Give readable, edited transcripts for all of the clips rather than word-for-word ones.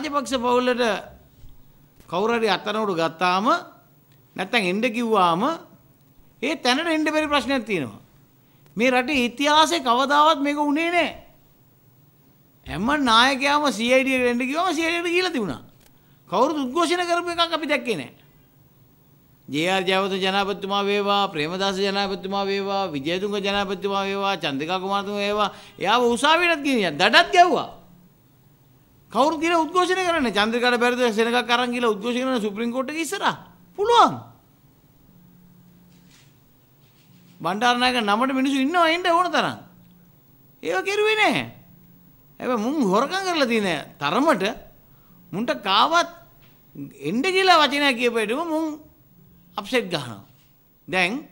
රාජපක්ෂ පවුලට කවුරු හරි අතනෝඩු ගත්තාම නැත්තම් එන්න කිව්වාම ඒ තැනට එන්න බැරි ප්‍රශ්නයක් තියෙනවා. මේ රටේ ඉතිහාසයේ කවදාවත් මේක උනේ නැහැ. හැම නායකයාම CID එකට එන්න කිව්වම CID එකට ගිහිලා තිබුණා. කවුරුත් උද්ඝෝෂණ කරපු එකක් අපි දැක්කේ නැහැ. ජේ.ආර්. ජයවර්ධන ජනාධිපතිතුමා වේවා, ප්‍රේමදාස ජනාධිපතිතුමා වේවා, විජේතුංග ජනාධිපතිතුමා වේවා, චන්ද්‍රිකා කුමාරතුමා වේවා, එයාව උසාවියටත් ගෙනියන් දඩත් ගැව්වා. කවුරුත් කියලා උද්ඝෝෂණය කරන්නේ. චන්ද්‍රිකාට බැරිද සෙනගක් අරන් ගිහලා උද්ඝෝෂණය කරන සුප්‍රීම කෝට් එකේ ඉස්සරහා. පුළුවන්. බණ්ඩාරනායක නමට මිනිස්සු ඉන්නවා එන්න ඕන තරම්. ඒව කෙරුවේ නැහැ. හැබැයි මුන් හොරකම් කරලා තියෙන තරමට මුන්ට කාවත් එන්න කියලා වචනයක් කියපෙන්නම මුන් අප්සෙට් ගහනවා. දැන්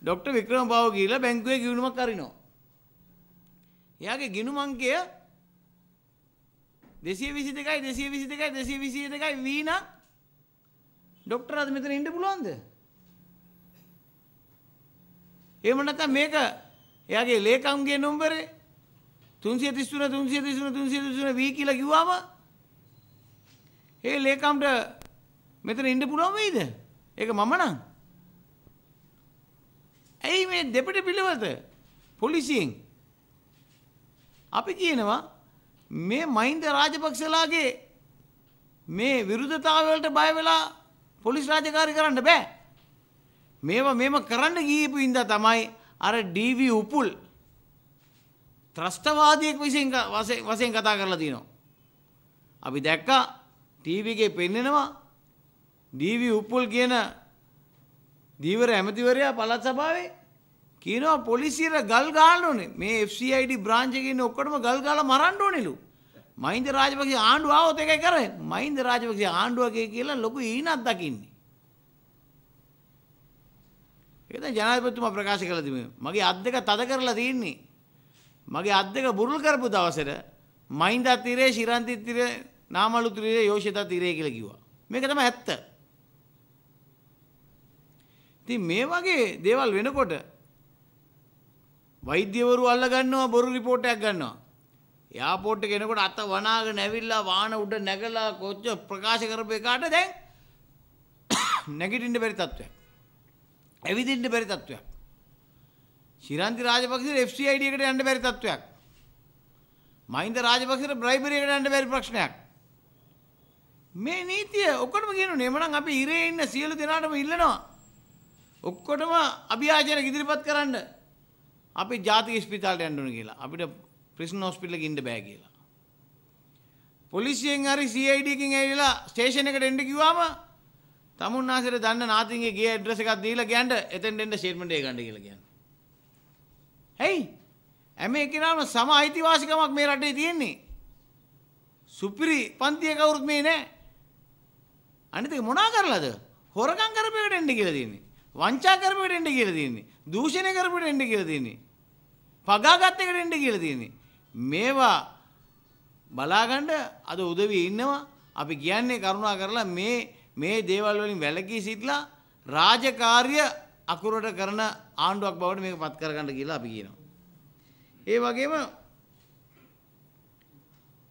ડોક્ટર වික්‍රම බාව ගිහලා බැංකුවේ ගිණුමක් අරිනවා. එයාගේ ගිණුම අංකය 222යි වීනා ડોක්ටර් අද මෙතන ඉන්න පුළුවන්ද? එහෙම නැත්නම් මේක එයාගේ ලේකම්ගේ නම්බරේ 333 වී කියලා කිව්වම ඒ ලේකම්ට මෙතන ඉන්න පුළුවන් වෙයිද? ඒක මම නම්. ඇයි මේ දෙපිට පිළිවෙත පොලිසියෙන් අපි කියනවා මේ මහින්ද රාජපක්ෂලාගේ මේ විරුද්ධතාවය වලට බය වෙලා පොලිස් රාජකාරී කරන්න බෑ. මේව කරන්න ගියපු ඉඳා තමයි අර ඩීවී උපුල් ත්‍රස්තවාදියෙක් වශයෙන් කතා කරලා තිනවා. අපි දැක්කා ටීවී එකේ පෙන්නනවා ඩීවී උපුල් කියන දීවර ඇමතිවරයා පළාත් සභාවේ කියනවා පොලිසියට ගල් ගහන්න ඕනේ. මේ FCID බ්‍රාන්ච් එකේ ඉන්න ඔක්කොටම ගල් ගහලා මරන්න ඕනෙලු. මහින්ද රාජපක්ෂ ආණ්ඩුව ආවොත් ඒකයි කරන්නේ. මහින්ද රාජපක්ෂ ආණ්ඩුවකේ කියලා ලොකු ඊනක් දකින්නේ. ඒක දැන් ජනාධිපතිතුමා ප්‍රකාශ කළා තිබුණේ. මගේ අත් දෙක තද කරලා තියෙන්නේ. මගේ අත් දෙක බුරුල් කරපු දවසට මහින්ද තිරේ, ශිරන්ති තිරේ, නාමලු තිරේ, යෝෂිතා තිරේ කියලා කිව්වා. මේක තමයි ඇත්ත. ඉතින් මේ වගේ දේවල් වෙනකොට වෛද්‍යවරු අල්ල ගන්නවා බොරු රිපෝට් එකක් ගන්නවා. එයාපෝට් එකේ එනකොට අත වනාගෙන ඇවිල්ලා වාහන උඩ නැගලා කොච්ච ප්‍රකාශ කරපු එකාට දැන් නැගිටින්න බැරි තත්ත්වයක්. ඇවිදින්න බැරි තත්ත්වයක්. ශිරන්ති රාජපක්ෂට FCID එකට යන්න බැරි තත්ත්වයක්. මහින්ද රාජපක්ෂට බ්‍රයිබරි එකට යන්න බැරි ප්‍රශ්නයක්. මේ නීතිය ඔක්කොටම කියනුනේ. එමනම් අපි ඉරේ ඉන්න සියලු දෙනාටම ඉල්ලනවා. ඔක්කොටම අභියාචන ඉදිරිපත් කරන්න. අපි ජාතික ස්පිතාලට යන්න ඕන කියලා. අපිට ප්‍රිසන් හොස්පිටල් එකක ඉන්න බෑ කියලා. පොලිසියෙන් හරි CID එකකින් ඇවිල්ලා ස්ටේෂන් එකට එන්න කිව්වම තමුන්නාසෙට දන්න නාතින්ගේ ගේ ඇඩ්‍රස් එකක් දීලා කියන්න එතෙන් එන්න ස්ටේට්මන්ට් එක ගන්න කියලා කියන්නේ. හයි හැම එකනම සම අයිතිවාසිකමක් මේ රටේ තියෙන්නේ. සුපිරි පන්තිය කවුරුත් මේ නැහැ. අනිත් එක මොනා කරලාද? හොරකම් කරපෙකට එන්න කියලා තියෙන්නේ. වංචා කරපෙකට එන්න කියලා තියෙන්නේ. දූෂණය කරපෙකට එන්න කියලා තියෙන්නේ. පගාගත් එකට එන්න කියලා තියෙන්නේ. මේවා බලාගන්න අද උදවිය ඉන්නවා. අපි කියන්නේ කරුණා කරලා මේ දේවල් වලින් වැළකී සිටලා රාජකාරිය අකුරට කරන ආණ්ඩුවක් බවට මේක පත් කරගන්න කියලා අපි කියනවා. ඒ වගේම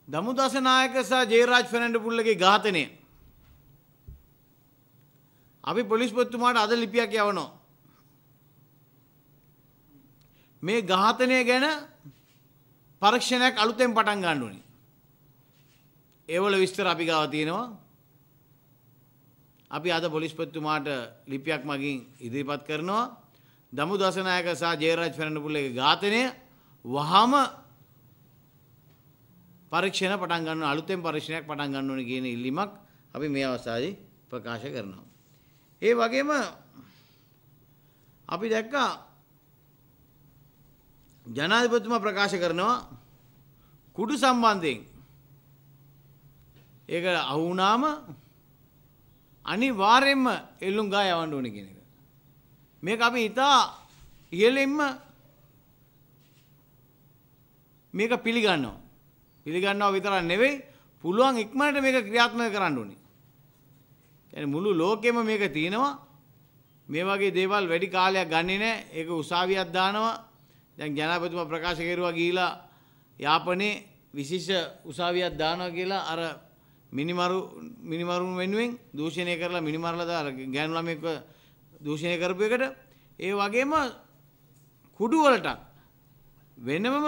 දමුදස නායක සහ ජයරාජ් ෆර්නැන්ඩෝපුල්ලගේ ඝාතනය අපි පොලිස්පතිතුමාට අද ලිපියක් යවනවා. මේ ඝාතනය ගැන පරීක්ෂණයක් අලුතෙන් පටන් ගන්න ඕනේ. ඒවල විස්තර අපි ගාව තියෙනවා. අපි අද පොලිස්පතිතුමාට ලිපියක් මගින් ඉදිරිපත් කරනවා. දමුදස නායක සහ ජයරාජ් ෆර්නැන්ඩෝපුල්ලගේ ඝාතනය වහම පරීක්ෂණ පටන් ගන්න අලුතෙන් පරීක්ෂණයක් පටන් ගන්න ඕනේ කියන ඉල්ලීමක් අපි මේ අවස්ථාවේ ප්‍රකාශ කරනවා. ඒ වගේම අපි දැක්කා ජනාධිපතිතුමා ප්‍රකාශ කරනවා කුඩු සම්බන්ධයෙන් ඒක අහු වුණාම අනිවාර්යයෙන්ම එල්ලුම් ගා යවන්න ඕනේ කියන එක. මේක අපි ඉතා ඉහළින්ම මේක පිළිගන්නවා. පිළිගන්නවා විතරක් නෙවෙයි පුළුවන් ඉක්මනට මේක ක්‍රියාත්මක කරන්න ඕනේ. يعني මුළු ලෝකෙම මේක තියෙනවා. මේ වගේ දේවල් වැඩි කාලයක් ගන්නෙ නැහැ. ඒක උසාවියක් දානවා. දැන් ජනාධිපතිතුමා ප්‍රකාශ කරුවා ගිහිලා යාපනයේ විශේෂ උසාවියක් දානවා කියලා අර මිනිමරුන් වෙනුවෙන් දූෂණය කරලා මිනිමරලා දාලා ගෑනු ළමෙක්ව දූෂණය කරපු එකට ඒ වගේම කුඩු වලට වෙනමම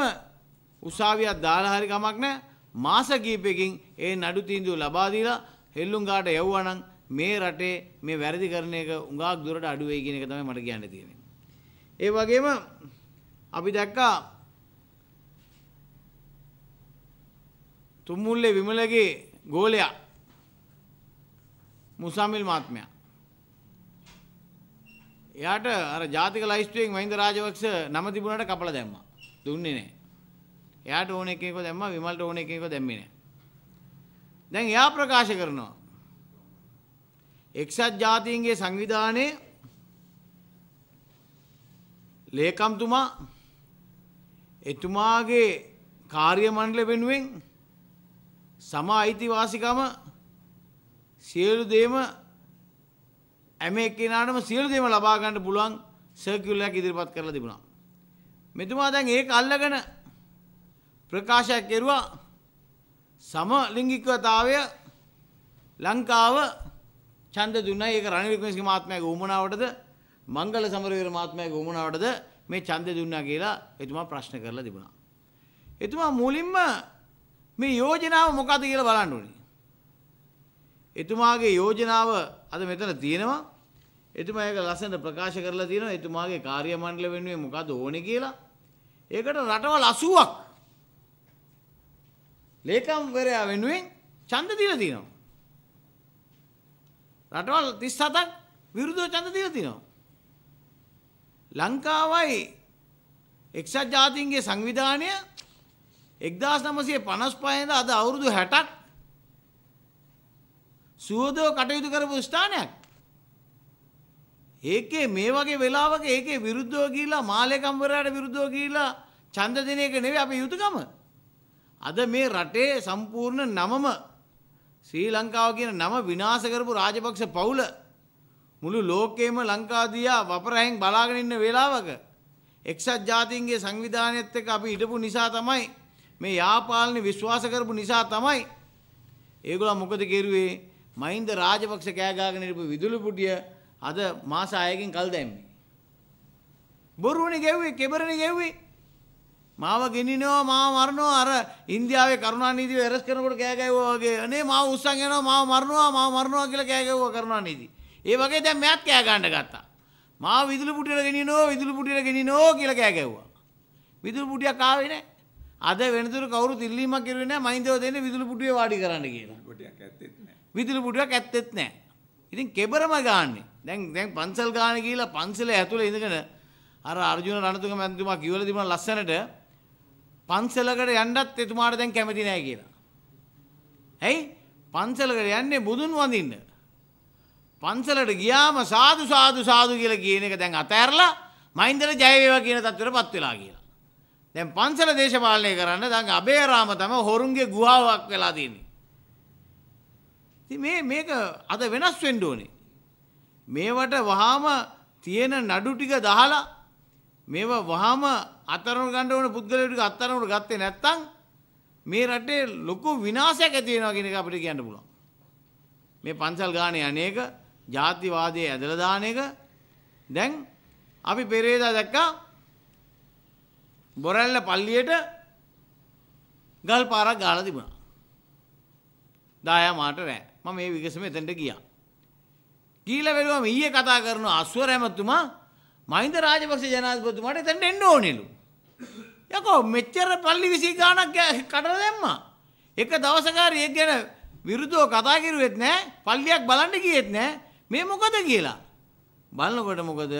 උසාවියක් දාලා හරි කමක් නැහැ මාස කිහිපයකින් ඒ නඩු තීන්දුව ලබා දීලා හෙල්ලුම් ගාට යවුවා නම් මේ රටේ මේ වැරදි කරන එක උඟාක් දුරට අඩු වෙයි කියන එක තමයි මට කියන්න තියෙන්නේ. ඒ වගේම අපි දැක්කා තුම්මුල්ලේ විමලගේ ගෝලයා මුසාමිල් මහත්මයා. එයාට අර ජාතික ලයිස්තුවෙන් මහින්ද රාජපක්ෂ නම තිබුණාට කපලා දැම්මා. දුන්නේ නැහැ. එයාට ඕන එකේක දැම්මා විමල්ට ඕන එකේක දැම්මේ නැහැ. දැන් එයා ප්‍රකාශ කරනවා එක්සත් ජාතීන්ගේ සංවිධානයේ ලේකම්තුමා එතුමාගේ කාර්ය මණ්ඩල වෙනුවෙන් සම අයිතිවාසිකම සියලු දේම හැම එක්කෙනාටම සියලු දේම ලබා ගන්න පුළුවන් සර්කියුලර් එකක් ඉදිරිපත් කරලා තිබුණා. මෙතුමා දැන් ඒක අල්ලගෙන ප්‍රකාශයක් කෙරුවා සමලිංගිකතාවය ලංකාව ඡන්ද දුන්නා. ඒක රනිල් වික්‍රමසිංහ මහත්මයාගේ උමනාවටද මංගල සමරවීර මහත්මයාගේ උමනාවටද මේ ඡන්ද දුන්නා කියලා එතුමා ප්‍රශ්න කරලා තිබුණා. එතුමා මුලින්ම මේ යෝජනාව මොකක්ද කියලා බලන්න ඕනේ. එතුමාගේ යෝජනාව අද මෙතන තියෙනවා. එතුමා ඒක ලස්සනට ප්‍රකාශ කරලා තියෙනවා. එතුමාගේ කාර්ය මණ්ඩල වෙනුවෙන් මොකද්ද ඕනේ කියලා. ඒකට රටවල් 80ක් ලේකම්වරයා වෙනුවෙන් ඡන්ද දීලා තියෙනවා. රටවල් 37ක් විරුද්ධව ඡන්ද දීලා තියෙනවා. ලංකාවයි එක්සත් ජාතීන්ගේ සංවිධානය 1955 ඉඳන් අද අවුරුදු 60ක් සුවදව කටයුතු කරපු ස්ථානයක්. ඒකේ මේ වගේ වෙලාවක ඒකේ විරුද්ධව ගිහිලා මාලේකම්වරයාට විරුද්ධව ගිහිලා ඡන්ද දෙන එක නෙවෙයි අපේ යුතුයකම. අද මේ රටේ සම්පූර්ණ නමම ශ්‍රී ලංකාව කියන නම විනාශ කරපු රාජපක්ෂ පවුල මුළු ලෝකෙම ලංකාව දිහා වපරැහෙන් බලාගෙන ඉන්න වෙලාවක එක්සත් ජාතීන්ගේ සංවිධානයත් එක්ක අපි හිටපු නිසා තමයි මේ යාපාලන විශ්වාස කරපු නිසා තමයි ඒගොල්ලෝ මොකද කෙරුවේ මහින්ද රාජපක්ෂ කෑ ගාගෙන ඉරපු විදුලි පුටිය අද මාස 6කින් කල් දැම්මේ. බොරුවනේ ගැව්වේ කෙබරනේ ගැව්වේ. මාව ගෙනිනවා මාව මරනවා අර ඉන්දියාවේ කරුණානීතිව එරස් කරනකොට කෑ ගැව්වා වගේ අනේ මාව උස්සන් යනවා මාව මරනවා කියලා කෑ ගැව්වා කරුණානීති. ඒ වගේ දැන් මෑත් කෑ ගන්න ගත්තා. මාව විදුලි පුටියට ගෙනිනෝ කියලා කෑ ගැව්වා. විදුලි පුටියක් ආවේ නැහැ. අද වෙනතුරු කවුරුත් ඉල්ලීමක් කරුවේ නැහැ මහින්දව දෙන්නේ විදුලි පුටියේ වාඩි කරන්න කියලා. පුටියක් ඇත්තෙත් නැහැ. විදුලි පුටියක් ඇත්තෙත් නැහැ. ඉතින් කෙබරම ගාන්නේ. දැන් පන්සල් ගාන ගිහිලා පන්සලේ ඇතුලේ ඉඳගෙන අර අර්ජුන රණතුංග මැතිතුමා කිව්වලා තිබුණා ලස්සනට පන්සලකට යන්නත් එතුමාට දැන් කැමති නැහැ කියලා. ඇයි? පන්සලකට යන්නේ බුදුන් වඳින්න. පන්සලට ගියාම සාදු කියලා කියන එක දැන් අතෑරලා මහින්දට ජය වේවා කියන තත්ත්වයටපත් වෙලා කියලා. දැන් පන්සල දේශපාලනය කරන්න දැන් අබේරාම තමයි හොරුන්ගේ ගුහාවක් වෙලා තියෙන්නේ. ඉතින් මේක අද වෙනස් වෙන්න ඕනේ. මේවට වහාම තියෙන නඩු ටික දහලා මේව වහාම අතරන ගන්න ඕන පුද්ගලයෝ ටික අතරනට ගත්තේ නැත්නම් මේ රටේ ලොකු විනාශයක් ඇති වෙනවා කියන එක අපිට කියන්න පුළුවන්. මේ පන්සල් ගානේ අනේක ජාතිවාදයේ ඇදලා දාන එක දැන් අපි පෙරේදා දැක්කා බොරැල්ල පල්ලියට ගල් පාරක් ගාලා තිබුණා. දායා මාට රෑ. මම මේ විගසම එතනට ගියා. ගිහිල්ලා බැලුවම ඊයේ කතා කරන අස්වර ඇමතුමා මහින්ද රාජපක්ෂ ජනාධිපතිතුමාට එතනට එන්න ඕනෙලු. යකෝ මෙච්චර පල්ලි 20 ගාණක් කඩලා දැම්මා. එක දවසක හරි ඒක ගැන විරුද්ධව කතා කරුවෙත් නැහැ. පල්ලියක් බලන්න ගියෙත් නැහැ. මේ මොකද කියලා. බලනකොට මොකද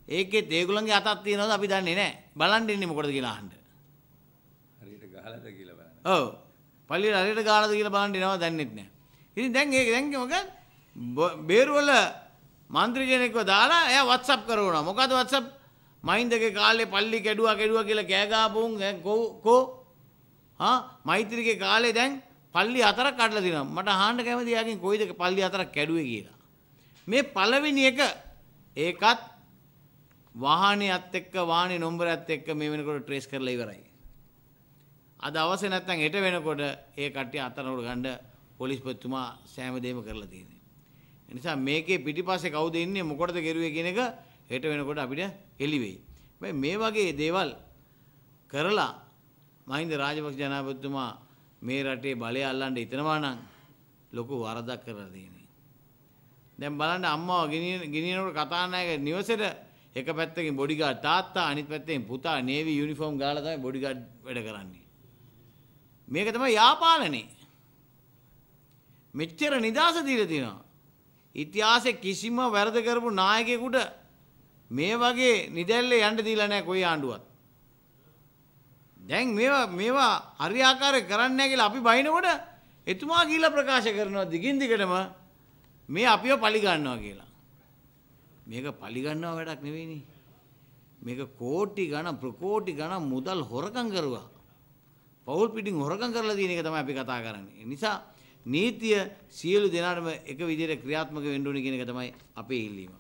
ඒකෙත් ඒගොල්ලන්ගේ අතක් තියෙනවද අපි දන්නේ නැහැ. බලන් ඉන්නේ මොකටද කියලා අහන්න. හරියට ගහලාද කියලා බලන්න. ඔව්. පල්ලියට හරියට ගහලාද කියලා බලන් ඉනවද දන්නෙත් නැහැ. ඉතින් දැන් මොකද බේරුවල මන්ත්‍රී කෙනෙක්ව දාලා එයා WhatsApp කරනවා. මොකද WhatsApp මහින්දගේ කාලේ පල්ලි කැඩුවා කියලා කෑ ගහපුන් මෛත්‍රීගේ කාලේ දැන් පල්ලි 4ක් කඩලා දිනවා. මට අහන්න කැමතියි යාගෙන් කොයිද පල්ලි 4ක් කැඩුවේ කියලා. මේ පළවෙනි එක ඒකත් වාහනයත් එක්ක වාහනේ නම්බරයත් එක්ක මේ වෙනකොට ට්‍රේස් කරලා ඉවරයි. අද අවශ්‍ය නැත්නම් හෙට වෙනකොට ඒ කට්ටිය අතරනට ගන්න පොලිස්පතිතුමා සෑම දෙයක්ම කරලා තියෙන්නේ. ඒ නිසා මේකේ පිටිපස්සේ කවුද ඉන්නේ මොකටද කෙරුවේ කියන එක හෙට වෙනකොට අපිට එළි වෙයි. මේ වගේ දේවල් කරලා මහින්ද රාජපක්ෂ ජනාධිපතිතුමා මේ රටේ බලය අල්ලන්න හිතනවා නම් ලොකු වරදක් කරලා තියෙනවා. දැන් බලන්න අම්මාව ගෙනියනකොට කතානායක නිවසේට එක පැත්තකින් බොඩිගාඩ් තාත්තා අනිත් පැත්තෙන් පුතා නේවි යුනිෆෝම් ගාලා තමයි බොඩිගාඩ් වැඩ කරන්නේ. මේක තමයි යාපාලනේ. මෙච්චර නිදාස දීලා තියෙනවා. ඉතිහාසයේ කිසිම වැරදි කරපු නායකයෙකුට මේ වගේ නිදැල්ලේ යන්න දීලා නැහැ කොයි ආණ්ඩුවත්. දැන් මේවා හරියාකාරව කරන්නේ නැහැ කියලා අපි බයිනකොට එතුමා කියලා ප්‍රකාශ කරනවා දිගින් දිගටම මේ අපිව පලි ගන්නවා කියලා. මේක පලි ගන්නව වැඩක් නෙවෙයිනේ. මේක කෝටි ගණන් ප්‍රකෝටි ගණන් මුදල් හොරකම් කරුවා. පෞල් පිටින් හොරකම් කරලා තියෙන එක තමයි අපි කතා කරන්නේ. ඒ නිසා නීතිය සියලු දෙනාටම එක විදිහට ක්‍රියාත්මක වෙන්න ඕනේ කියන එක තමයි අපේ ඉල්ලීම.